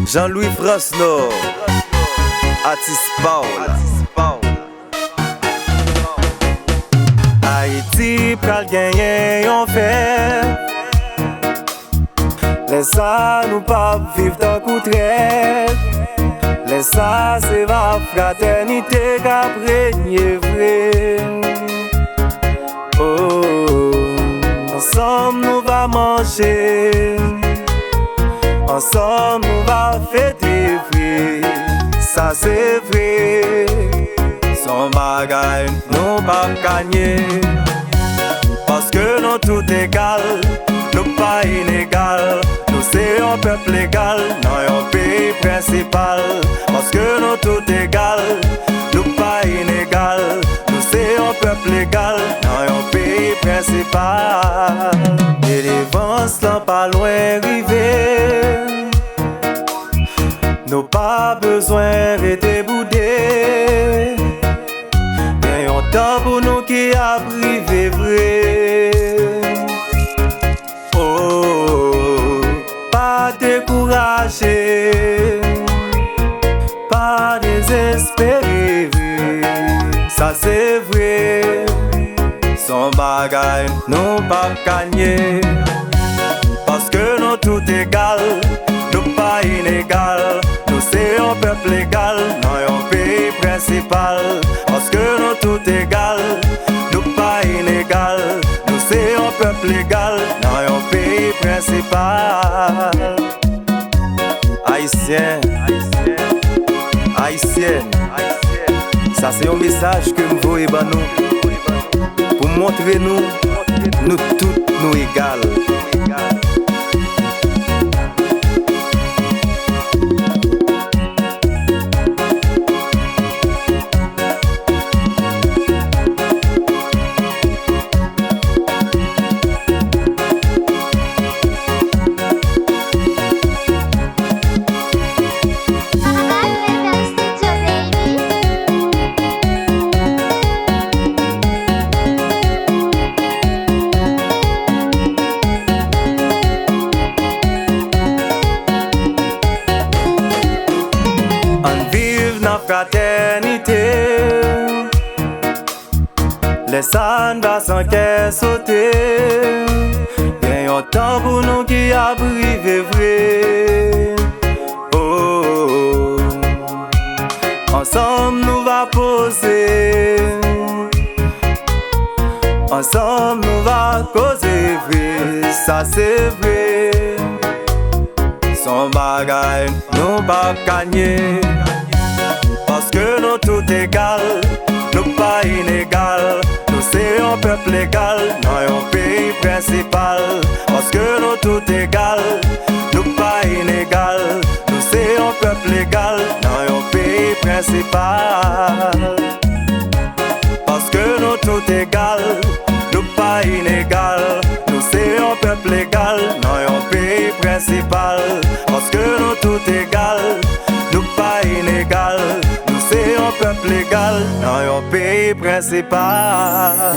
Jean-Louis Frasno, Atis Paul. Haïti pral genyen yon fè. Laisse ça nous pas vivre dans coup traite. Laisse ça c'est ma fraternité qu'a régné vrai. Oh, ensemble nous va manger. Ensemble nous va fêter vrai. Ça c'est vrai. Son bagage nous pas gagner. Parce que nous tout égal. Nous pas inégal. Nous c'est un peuple égal. Dans un pays principal. Parce que nous tout égal. Nous pas inégal. Nous c'est un peuple égal. Dans un pays principal. Et les vents sont pas loin arriver. Nous pas besoin de bouder. Y'a un temps pour nous qui a privé vrai. Oh, pas décourager, pas désespérer. Ça c'est vrai. Son bagage nous pas gagner. Parce que nous tout égal. Nous pas inégal. Nous c'est un peuple égal. Dans un pays principal. Parce que nous tout égal. Nous pas inégal. Nous c'est un peuple égal. Dans un pays principal. Haïtien, Haïtienne. Ça c'est un message que nous voyons nous. Pour montrer nous tous nous égales. Fraternité, les sangs va sans qu'elle sauter. Y'a un temps pour nous qui a privé vrai. Oh, ensemble nous va poser. Ensemble nous va causer vrai. Ça c'est vrai. Son bagage nous va gagner. Parce que nous tout égal, nous pas inégal. Nous c'est un peuple égal, dans un pays principal. Parce que nous tout égal, nous pas inégal. Nous c'est un peuple égal, dans un pays principal. Parce que nous tout égal, nous pas inégal. Nous c'est un peuple égal, dans un pays principal. Parce que nous tout égal, nous pas inégal. C'est un peuple égal dans un pays principal.